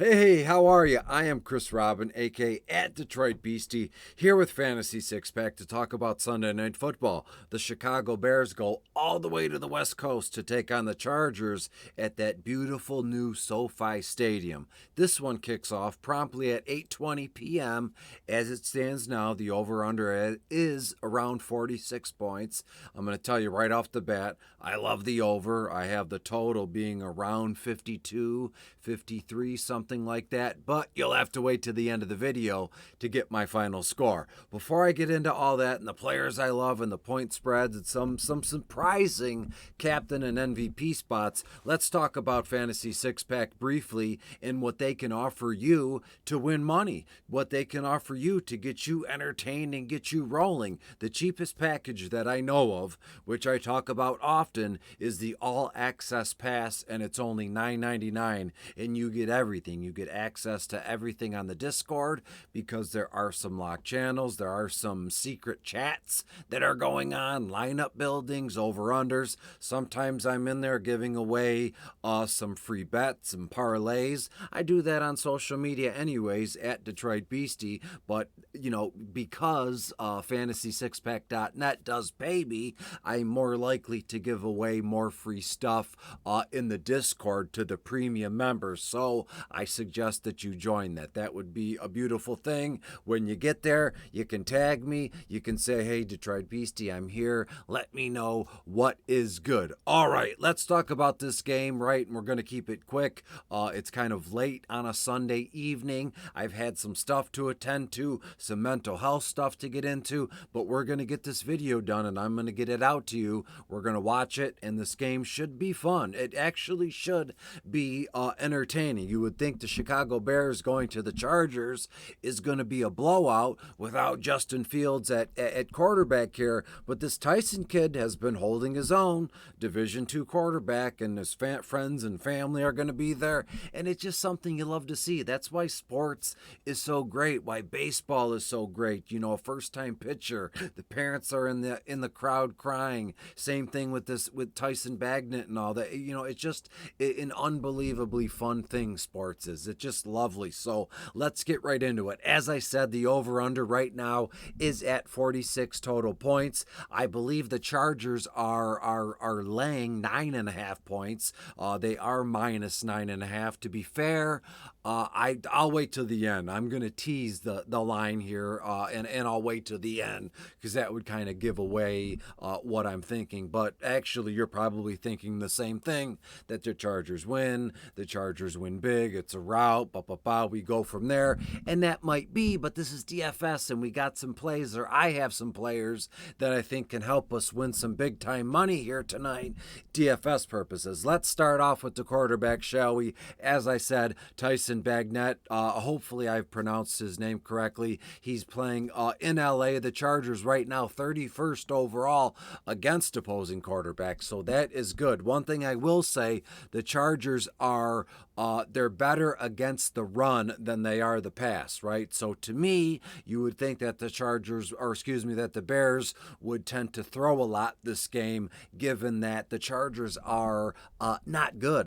Hey, how are you? I am Chris Robin, aka at Detroit Beastie, here with Fantasy Six Pack to talk about Sunday Night Football. The Chicago Bears go all the way to the West Coast to take on the Chargers at that beautiful new SoFi Stadium. This one kicks off promptly at 8:20 p.m. As it stands now, the over/under is around 46 points. I'm going to tell you right off the bat, I love the over. I have the total being around 52, 53, something like that, but you'll have to wait to the end of the video to get my final score. Before I get into all that and the players I love and the point spreads and some surprising captain and MVP spots, let's talk about Fantasy Six Pack briefly and what they can offer you to win money, what they can offer you to get you entertained and get you rolling. The cheapest package that I know of, which I talk about often, is the All Access Pass, and it's only $9.99, and you get everything. You get access to everything on the Discord because there are some locked channels, there are some secret chats that are going on, lineup buildings, over-unders. Sometimes I'm in there giving away some free bets and parlays. I do that on social media anyways at Detroit Beastie, but because fantasy6pack.net does pay me, I'm more likely to give away more free stuff in the Discord to the premium members. So I suggest that you join that. That would be a beautiful thing. When you get there, you can tag me. You can say, hey, Detroit Beastie, I'm here. Let me know what is good. All right, let's talk about this game, right? And we're going to keep it quick. It's kind of late on a Sunday evening. I've had some stuff to attend to, some mental health stuff to get into, but we're going to get this video done and I'm going to get it out to you. We're going to watch it, and this game should be fun. It actually should be entertaining. You would think the Chicago Bears going to the Chargers is going to be a blowout without Justin Fields at quarterback here, but this Tyson kid has been holding his own. Division II quarterback, and his friends and family are going to be there, and it's just something you love to see. That's why sports is so great, why baseball is so great. A first-time pitcher, the parents are in the crowd crying. Same thing with Tyson Bagnet and all that. It's just an unbelievably fun thing sports is. It's just lovely. So let's get right into it. As I said, the over/under right now is at 46 total points. I believe the Chargers are laying 9.5 points. They are minus 9.5. To be fair, I'll wait till the end. I'm going to tease the line here, and I'll wait till the end because that would kind of give away what I'm thinking. But actually, you're probably thinking the same thing, that the Chargers win big, it's a rout, we go from there, and that might be, but this is DFS, and we got some plays, or I have some players that I think can help us win some big-time money here tonight, DFS purposes. Let's start off with the quarterback, shall we? As I said, Tyson Bagnet, hopefully I've pronounced his name correctly. He's playing in LA. The Chargers right now 31st overall against opposing quarterbacks, so that is good. One thing I will say, the Chargers are they're better against the run than they are the pass, right? So to me, you would think that that the Bears would tend to throw a lot this game, given that the Chargers are not good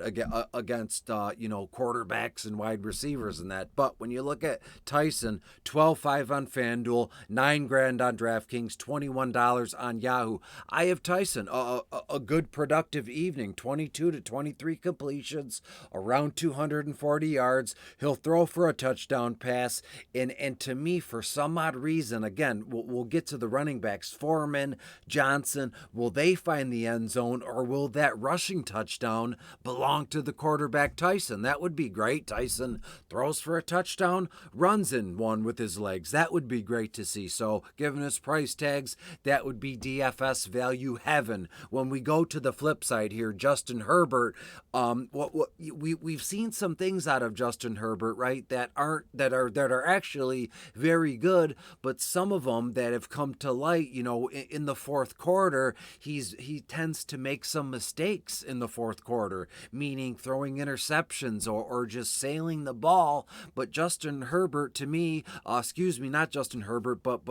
against quarterbacks and wide receivers and that. But when you look at Tyson, 12.5 on FanDuel, $9,000 on DraftKings, $21 on Yahoo. I have Tyson, a good productive evening, 22 to 23 completions, around 240 yards. He'll throw for a touchdown pass. And to me, for some odd reason, again, we'll get to the running backs, Foreman, Johnson, will they find the end zone, or will that rushing touchdown belong to the quarterback Tyson? That would be great. Tyson throws for a touchdown, runs in one with his legs. That would be great to see. So given his price tags, that would be DFS value heaven. When we go to the flip side here, Justin Herbert, we've seen some things out of Justin Herbert, right, that are actually very good, but some of them that have come to light, in the fourth quarter, he tends to make some mistakes in the fourth quarter, meaning throwing interceptions or just sailing stealing the ball, but Justin Herbert to me, not Justin Herbert, but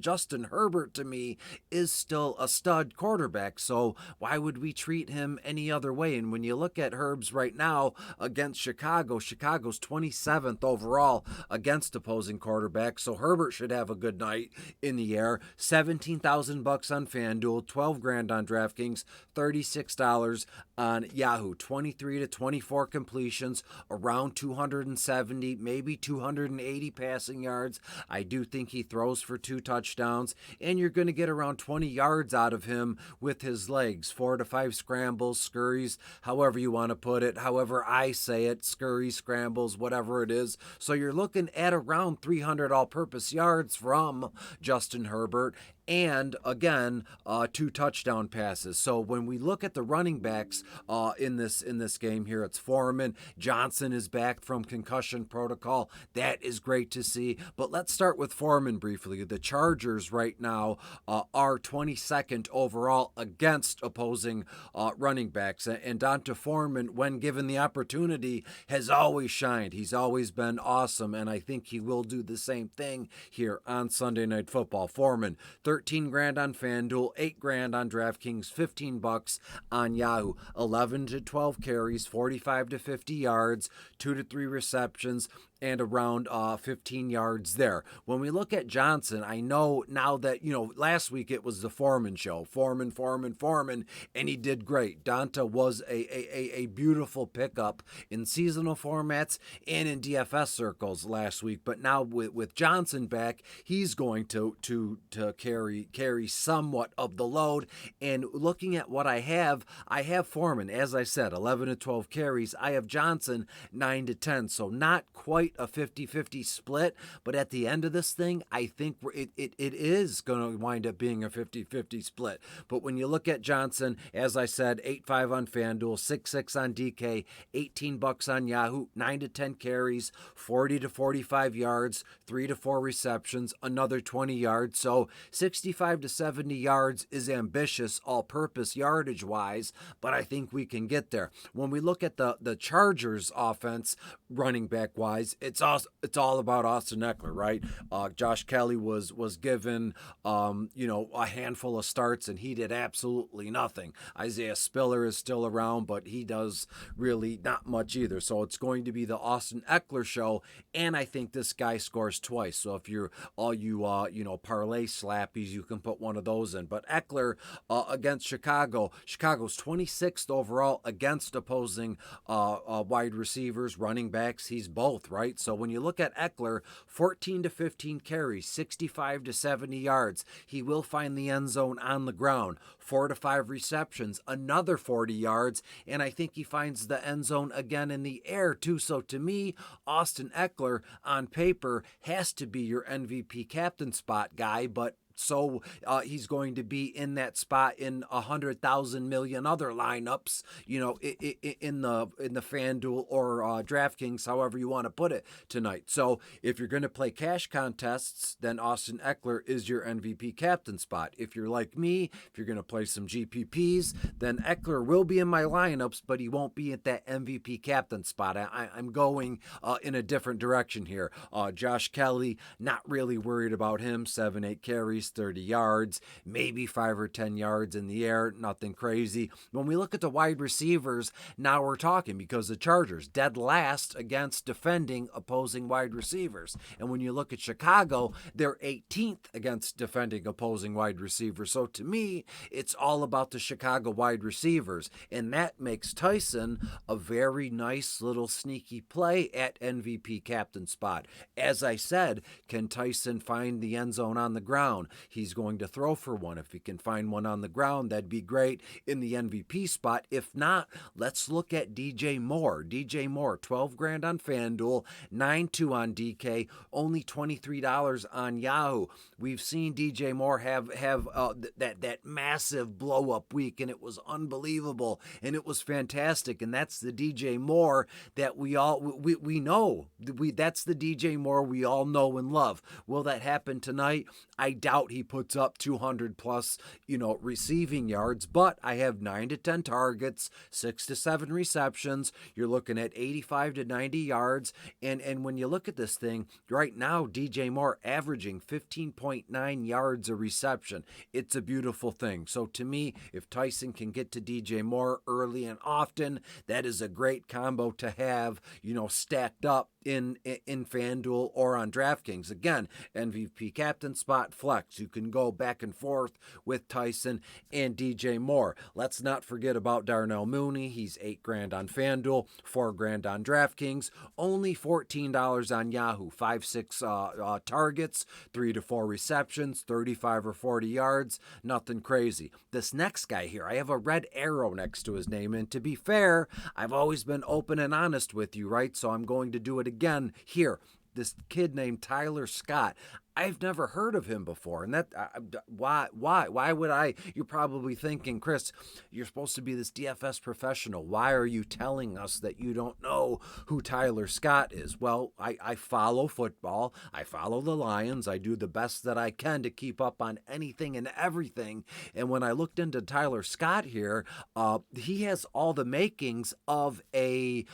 Justin Herbert to me is still a stud quarterback. So why would we treat him any other way? And when you look at Herbs right now against Chicago's 27th overall against opposing quarterbacks. So Herbert should have a good night in the air. $17,000 on FanDuel, $12,000 on DraftKings, $36 on Yahoo. 23 to 24 completions, around 270, maybe 280 passing yards. I do think he throws for 2 touchdowns, and you're going to get around 20 yards out of him with his legs. 4 to 5 scrambles, scurries, however you want to put it, however I say it, scurries, scrambles, whatever it is. So you're looking at around 300 all-purpose yards from Justin Herbert. And again, 2 touchdown passes. So when we look at the running backs in this game here, it's Foreman. Johnson is back from concussion protocol. That is great to see. But let's start with Foreman briefly. The Chargers right now are 22nd overall against opposing running backs. And Donta Foreman, when given the opportunity, has always shined. He's always been awesome, and I think he will do the same thing here on Sunday Night Football. Foreman, $13,000 on FanDuel, $8,000 on DraftKings, $15 on Yahoo. 11 to 12 carries, 45 to 50 yards, 2 to 3 receptions, and around 15 yards there. When we look at Johnson, I know now that, last week it was the Foreman show. Foreman, and he did great. Donta was a beautiful pickup in seasonal formats and in DFS circles last week. But now with Johnson back, he's going to carry somewhat of the load. And looking at what I have Foreman, as I said, 11 to 12 carries. I have Johnson 9 to 10, so not quite a 50-50 split, but at the end of this thing, I think it is going to wind up being a 50-50 split. But when you look at Johnson, as I said, 8-5 on FanDuel, 6-6 on DK, $18 on Yahoo, 9 to 10 carries, 40 to 45 yards, 3 to 4 receptions, another 20 yards. So 65 to 70 yards is ambitious all-purpose yardage-wise, but I think we can get there. When we look at the Chargers offense, running back-wise, it's all about Austin Eckler, right? Josh Kelly was given a handful of starts, and he did absolutely nothing. Isaiah Spiller is still around, but he does really not much either. So it's going to be the Austin Eckler show, and I think this guy scores twice. So if you're all parlay slappies, you can put one of those in. But Eckler against Chicago's 26th overall against opposing wide receivers, running backs. He's both, right? So when you look at Eckler, 14 to 15 carries, 65 to 70 yards. He will find the end zone on the ground. 4 to 5 receptions, another 40 yards, and I think he finds the end zone again in the air too. So to me, Austin Eckler on paper has to be your MVP captain spot guy, but so he's going to be in that spot in 100,000 million other lineups, in the FanDuel or DraftKings, however you want to put it tonight. So if you're going to play cash contests, then Austin Eckler is your MVP captain spot. If you're like me, if you're going to play some GPPs, then Eckler will be in my lineups, but he won't be at that MVP captain spot. I'm going in a different direction here. Josh Kelly, not really worried about him. 7-8 carries, 30 yards, maybe 5 or 10 yards in the air, nothing crazy. When we look at the wide receivers, now we're talking, because the Chargers dead last against defending opposing wide receivers. And when you look at Chicago, they're 18th against defending opposing wide receivers. So to me, it's all about the Chicago wide receivers, and that makes Tyson a very nice little sneaky play at MVP captain spot. As I said, can Tyson find the end zone on the ground? He's going to throw for one. If he can find one on the ground, that'd be great in the MVP spot. If not, let's look at DJ Moore. DJ Moore, $12,000 on FanDuel, 9-2 on DK, only $23 on Yahoo. We've seen DJ Moore have that massive blow up week, and it was unbelievable, and it was fantastic. And that's the DJ Moore that we know. That's the DJ Moore we all know and love. Will that happen tonight? I doubt doubt he puts up 200 plus, receiving yards, but I have 9 to 10 targets, 6 to 7 receptions. You're looking at 85 to 90 yards. And when you look at this thing right now, DJ Moore averaging 15.9 yards a reception. It's a beautiful thing. So to me, if Tyson can get to DJ Moore early and often, that is a great combo to have, stacked up in FanDuel or on DraftKings. Again, MVP captain spot flex. You can go back and forth with Tyson and DJ Moore. Let's not forget about Darnell Mooney. He's $8,000 on FanDuel, $4,000 on DraftKings, only $14 on Yahoo. 5-6 targets, 3 to 4 receptions, 35 or 40 yards. Nothing crazy. This next guy here, I have a red arrow next to his name, and to be fair, I've always been open and honest with you, right? So I'm going to do it again here. This kid named Tyler Scott. I've never heard of him before, and that why would I? You're probably thinking, Chris, you're supposed to be this DFS professional. Why are you telling us that you don't know who Tyler Scott is? Well, I follow football. I follow the Lions. I do the best that I can to keep up on anything and everything. And when I looked into Tyler Scott here, he has all the makings of a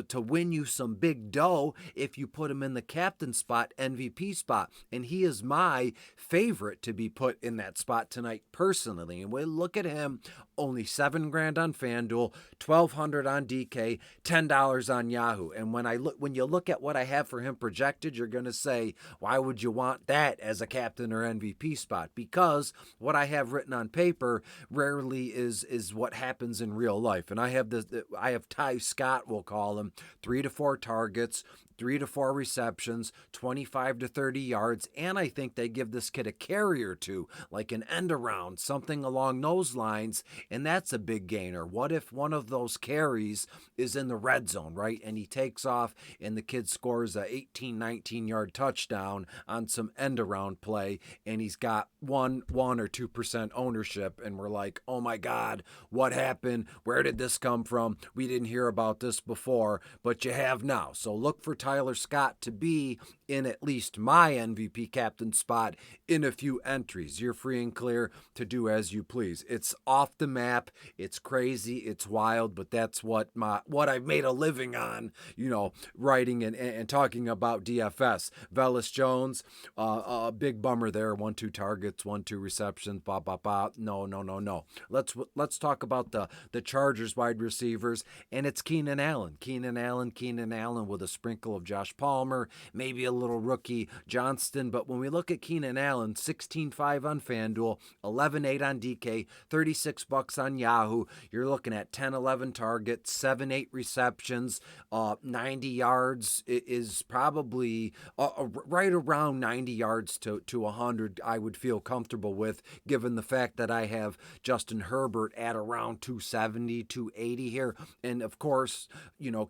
to win you some big dough if you put him in the captain spot, MVP spot, and he is my favorite to be put in that spot tonight personally. And we look at him, only $7,000 on FanDuel, $1,200 on DK, $10 on Yahoo. And when you look at what I have for him projected, you're going to say, why would you want that as a captain or MVP spot? Because what I have written on paper rarely is what happens in real life. And I have Ty Scott, we'll call him, 3 to 4 targets, 3 to 4 receptions, 25 to 30 yards, and I think they give this kid a carry or two, like an end around, something along those lines, and that's a big gainer. What if one of those carries is in the red zone, right, and he takes off and the kid scores a 18, 19-yard touchdown on some end around play, and he's got 1 or 2% ownership, and we're like, oh my God, what happened? Where did this come from? We didn't hear about this before, but you have now. So look for Tyler Scott to be in at least my MVP captain spot in a few entries. You're free and clear to do as you please. It's off the map. It's crazy. It's wild, but that's what I've made a living on, writing and talking about DFS. Velus Jones, a big bummer there. 1-2 targets, 1-2 receptions, No. Let's talk about the Chargers wide receivers, and it's Keenan Allen. Keenan Allen with a sprinkle of Josh Palmer, maybe a little rookie Johnston. But when we look at Keenan Allen, 16.5 on FanDuel, 11.8 on DK, $36 on Yahoo. You're looking at 10-11 targets, 7-8 receptions, 90 yards is probably right around 90 yards to 100. I would feel comfortable with, given the fact that I have Justin Herbert at around 270, 280 here. And of course,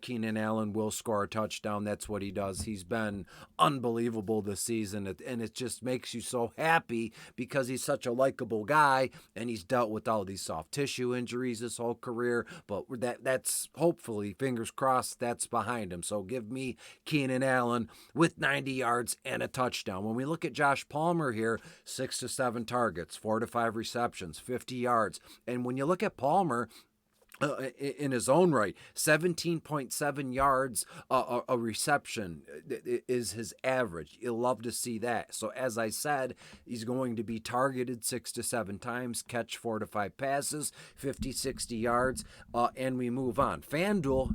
Keenan Allen will score a touchdown. That's what he does. He's been unbelievable this season, and it just makes you so happy because he's such a likable guy, and he's dealt with all these soft tissue injuries his whole career, but that's hopefully, fingers crossed, that's behind him. So give me Keenan Allen with 90 yards and a touchdown. When we look at Josh Palmer here, 6 to 7 targets, 4 to 5 receptions, 50 yards. And when you look at Palmer, in his own right, 17.7 yards a reception is his average. You'll love to see that. So as I said, he's going to be targeted 6 to 7 times, catch 4 to 5 passes, 50, 60 yards, and we move on. FanDuel,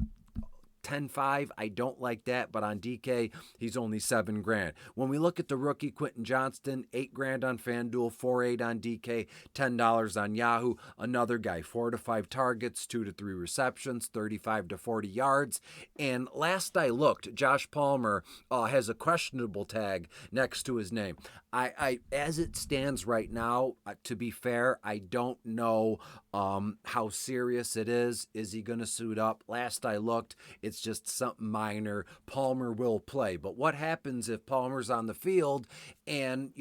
10.5, I don't like that, but on DK, he's only $7,000. When we look at the rookie Quentin Johnston, $8,000 on FanDuel, 4.8 on DK, $10 on Yahoo. Another guy, 4 to 5 targets, 2 to 3 receptions, 35 to 40 yards. And last I looked, Josh Palmer has a questionable tag next to his name. I as it stands right now, to be fair, I don't know how serious it is. Is he going to suit up? Last I looked, it's just something minor. Palmer will play. But what happens if Palmer's on the field and,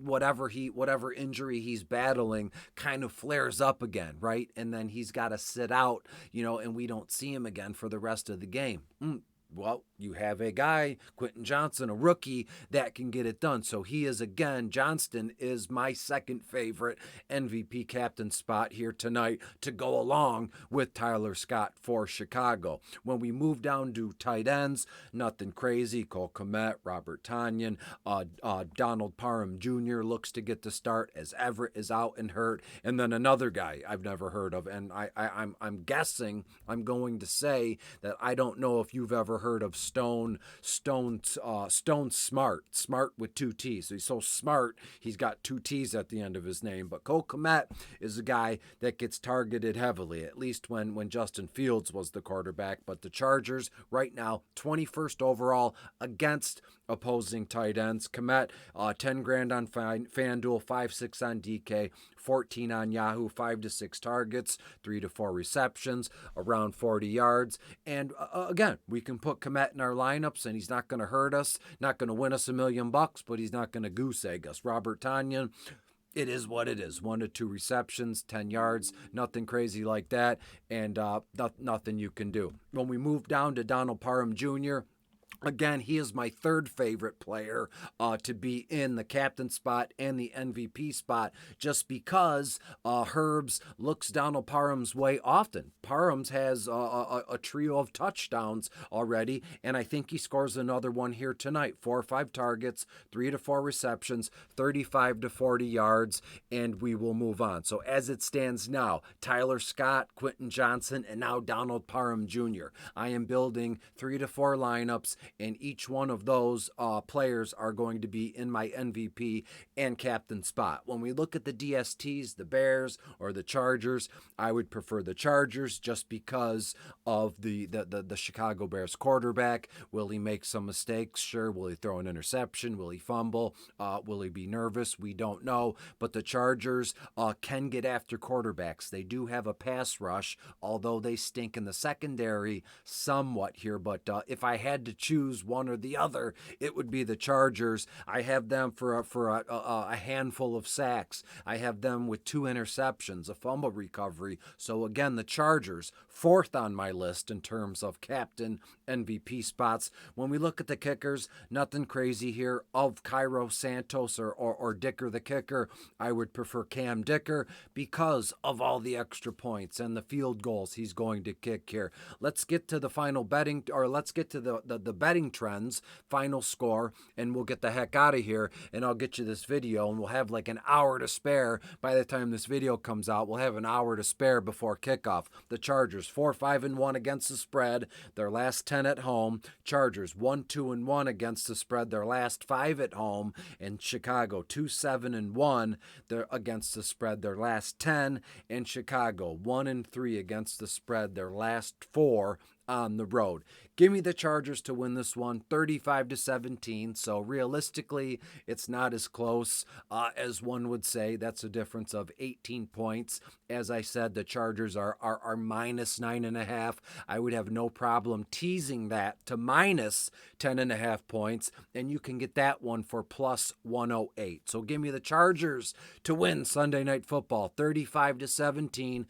whatever injury he's battling kind of flares up again, right? And then he's got to sit out, and we don't see him again for the rest of the game. Well, you have a guy, Quentin Johnson, a rookie, that can get it done. So he is, again, Johnston is my second favorite MVP captain spot here tonight to go along with Tyler Scott for Chicago. When we move down to tight ends, nothing crazy. Cole Kmet, Robert Tonyan, Donald Parham Jr. looks to get the start as Everett is out and hurt. And then another guy I've never heard of. And I'm guessing, I'm going to say that I don't know if you've ever heard of Stone Smart with two T's. So he's so smart, he's got two T's at the end of his name. But Cole Kmet is a guy that gets targeted heavily, at least when Justin Fields was the quarterback. But the Chargers right now, 21st overall against opposing tight ends. Kmet, 10 grand on FanDuel, 5-6 on DK, 14 on Yahoo, 5 to 6 targets, 3 to 4 receptions, around 40 yards. And again, we can put Kmet in our lineups, and he's not going to hurt us, not going to win us $1 million, but he's not going to goose egg us. Robert Tonyan, it is what it is. 1 to 2 receptions, 10 yards, nothing crazy like that, and nothing you can do. When we move down to Donald Parham Jr., again, he is my third favorite player to be in the captain spot and the MVP spot, just because Herbs looks Donald Parham's way often. Parham's has a trio of touchdowns already, and I think he scores another one here tonight. 4 or 5 targets, 3 to 4 receptions, 35 to 40 yards, and we will move on. So as it stands now, Tyler Scott, Quentin Johnson, and now Donald Parham Jr. I am building 3 to 4 lineups, and each one of those players are going to be in my MVP and captain spot. When we look at the DSTs, the Bears or the Chargers, I would prefer the Chargers just because of the Chicago Bears quarterback. Will he make some mistakes? Sure. Will he throw an interception? Will he fumble? Will he be nervous? We don't know. But the Chargers can get after quarterbacks. They do have a pass rush, although they stink in the secondary somewhat here. But if I had to choose one or the other, it would be the Chargers. I have them for a handful of sacks. I have them with 2 interceptions, a fumble recovery. So again, the Chargers, 4th on my list in terms of captain MVP spots. When we look at the kickers, nothing crazy here. Of Cairo Santos or Dicker the kicker, I would prefer Cam Dicker because of all the extra points and the field goals he's going to kick here. Let's get to the final betting, or let's get to the betting trends, final score, and we'll get the heck out of here, and I'll get you this video, and we'll have like an hour to spare. By the time this video comes out, we'll have an hour to spare before kickoff. The Chargers 4-5-1 against the spread, their last 10 at home. Chargers 1-2-1 against the spread, their last 5 at home. And Chicago 2-7-1 against the spread, their last 10. And Chicago 1-3 against the spread, their last 4 on the road. Give me the Chargers to win this one, 35-17. So realistically, it's not as close as one would say. That's a difference of 18 points. As I said, the Chargers are minus 9.5. I would have no problem teasing that to minus 10.5 points, and you can get that one for plus 108. So give me the Chargers to win Sunday Night Football, 35-17.